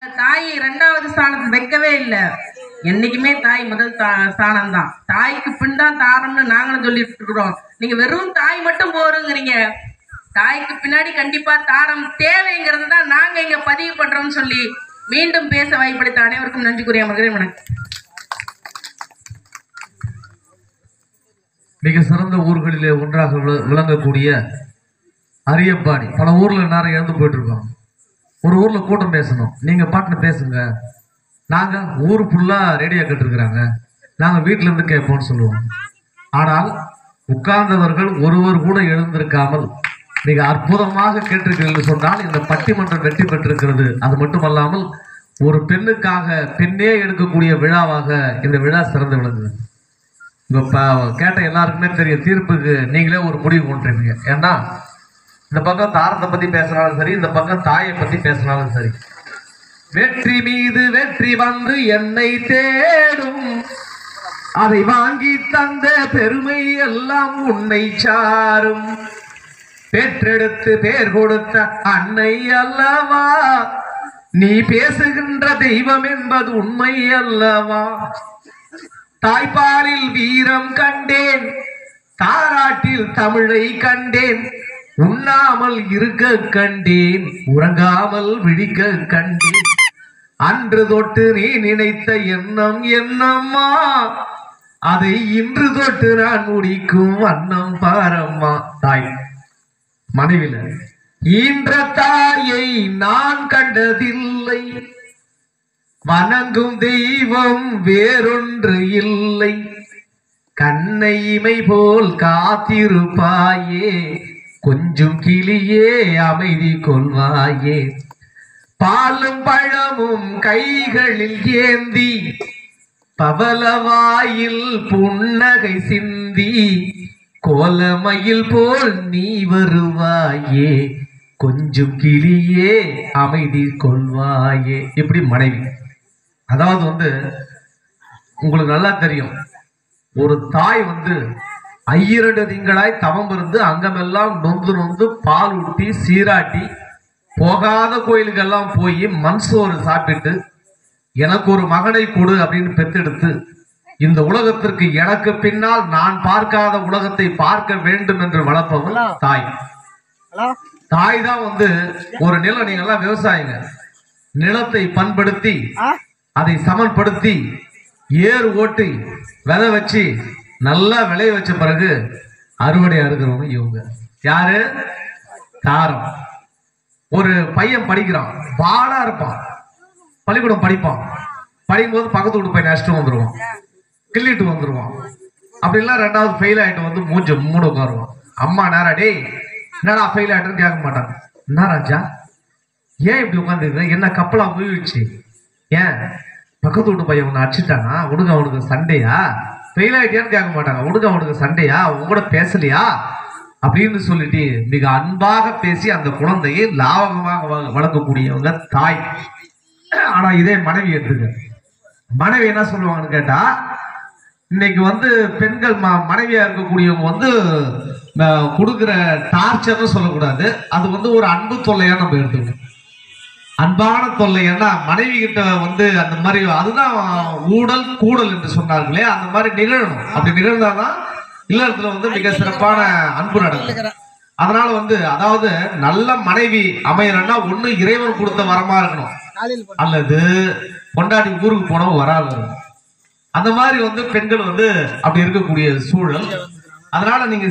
தாய் இரண்டாவது ஸ்தானத்துல வைக்கவே இல்லை. என்னைக்குமே தாய் முதல் ஸ்தானம் தான். தாய்க்கு பின் தான் தாரம்னு நாங்களும் சொல்லிட்டு இருக்கிறோம். நீங்க வெறும் தாய் மட்டும் போருங்கிறீங்க. தாய்க்கு பின்னாடி கண்டிப்பா தாரம் தேவைங்கிறது தான் நாங்க இங்க பதிவு பண்றோம்னு சொல்லி மீண்டும் பேச வாய்ப்பளித்த அனைவருக்கும் நன்றி கூறிய மகிழ்ச்சி. வணக்கம். மிக சிறந்த ஊர்களிலே ஒன்றாக விளங்கக்கூடிய அரியப்பாடி. பல ஊர்ல நேரம் இழந்து போயிட்டு இருக்கோம். ஒரு ஊர்ல கூட்டம் பேசணும், நீங்க பாட்டுன்னு பேசுங்க, நாங்க ஊர் ஃபுல்லா ரேடியோ கேட்டுருக்குறாங்க, நாங்க வீட்டுல இருந்து கேட்போம்னு சொல்லுவோம். ஆனால் உட்கார்ந்தவர்கள் ஒருவர் கூட எழுந்திருக்காமல் மிக அற்புதமாக கேட்டிருக்கிறீர்கள் சொன்னால் இந்த பட்டிமன்றம் வெற்றி பெற்றிருக்கிறது. அது மட்டுமல்லாமல் ஒரு பெண்ணுக்காக பெண்ணே எடுக்கக்கூடிய விழாவாக இந்த விழா சிறந்து விளங்குது. இப்போ கேட்ட எல்லாருக்குமே தெரியும், தீர்ப்புக்கு நீங்களே ஒரு முடிவு கொண்டுருவீங்க. ஏன்னா இந்த பக்கம் தாரத்தை பத்தி பேசினாலும் சரி, இந்த பக்கம் தாயை பத்தி பேசினாலும் சரி, வெற்றி மீது வெற்றி வந்து என்னை தேடும், அதை வாங்கி தந்த பெருமை எல்லாம் உன்னை சாரும், பெற்றெடுத்து பேர் கொடுத்த அன்னை அல்லவா, நீ பேசுகின்ற தெய்வம் என்பது உண்மை அல்லவா, தாய்ப்பாலில் வீரம் கண்டேன், தாராட்டில் தமிழை கண்டேன், உண்ணாமல் இருக்க கண்டேன், உறங்காமல் விழிக்க கண்டேன், அன்று தொட்டு நீ நினைத்த எண்ணம் என்னம்மா, அதை இன்று தொட்டு நான் முடிக்கும் அன்னம் பாரம்மா. தாய் மனைவில ஈன்ற தாயை நான் கண்டதில்லை, வணங்கும் தெய்வம் வேறொன்று இல்லை, கண்ணை இமை போல் காத்திருப்பாயே, கொஞ்சம் கிளியே அமைதி கொள்வாயே, பாலும் பழமும் கைகளில் ஏந்தி பவளவாயில் புன்னகை சிந்தி, கோலமயில் போல் நீ வருவாயே, கொஞ்சம் கிளியே அமைதி கொள்வாயே. இப்படி மனைவி. அதாவது உங்களுக்கு நல்லா தெரியும், ஒரு தாய் 2 திங்களாய் தவம் இருந்து அங்கமெல்லாம் நொந்து நொந்து பால் ஊட்டி சீராட்டி போகாத கோயிலுக்கெல்லாம் போய் மண் சோறு சாப்பிட்டு எனக்கு ஒரு மகனை கொடு அப்படின்னு பெத்தெடுத்து இந்த உலகத்திற்கு எனக்கு பின்னால் நான் பார்க்காத உலகத்தை பார்க்க வேண்டும் என்று வளர்ப்பவள் தாய். தாய் தான் ஒரு நிலம், நீங்க எல்லாம் விவசாயிங்க, நிலத்தை பண்படுத்தி அதை சமன்படுத்தி ஏர் ஓட்டி விதை வச்சு நல்லா விளைய வச்ச பிறகு அறுவடை அறுக்கிறவங்க இவங்க. யாரு? தாரம். ஒரு பையன் படிக்கிறான், பாலா இருப்பான், பள்ளிக்கூடம் படிப்பான், படிக்கும்போது பக்கத்து வீட்டு பையன் நஷ்டம் வந்துருவான், கிள்ளிட்டு வந்துருவான், அப்படிலாம் 2வது ஃபெயில் ஆயிட்டு மூஞ்ச மூட உட்காருவான். அம்மா நேரா டேய் என்னடா ஃபெயில் ஆயிட்டுன்னு கேட்க மாட்டாங்க. என்ன ராஜா ஏன் இப்படி உட்காந்துருக்க, என்ன கப்பலா போயிடுச்சு, ஏன் பக்கத்து வீட்டு பையன் உன்னை அடிச்சுட்டானா, அவனுக்கு சண்டையா, ஃபெயில் ஆயிட்டியான்னு கேட்க மாட்டாங்க. அவனுக்கு சண்டையா, உங்களோட பேசலையா அப்படின்னு சொல்லிட்டு மிக அன்பாக பேசி அந்த குழந்தையை லாபகமாக வளர்க்கக்கூடியவங்க தாய். ஆனா இதே மனைவி எடுத்துக்க, மனைவி என்ன சொல்லுவாங்கன்னு கேட்டா, இன்னைக்கு பெண்கள் மனைவியா இருக்கக்கூடியவங்க கொடுக்குற டார்ச்சர்னு சொல்லக்கூடாது, அது ஒரு அன்பு தொல்லையா நம்ம எடுத்துக்கணும். அன்பான தொல்லை. ஏன்னா மனைவி கிட்ட அந்த மாதிரி அதுதான் ஊடல் கூடல் என்று சொன்னார்களே, அந்த மாதிரி நிகழணும். அப்படி நிகழ்ந்தாதான் இல்லறத்துல மிக சிறப்பான அன்பு நடக்கும். அதனால அதாவது நல்ல மனைவி அமையணும்னா ஒண்ணு இறைவன் கொடுத்த வரமா இருக்கணும், அல்லது பொண்டாட்டி ஊருக்கு போனவங்க வராது. அந்த மாதிரி பெண்கள் அப்படி இருக்கக்கூடிய சூழல். அதனால நீங்க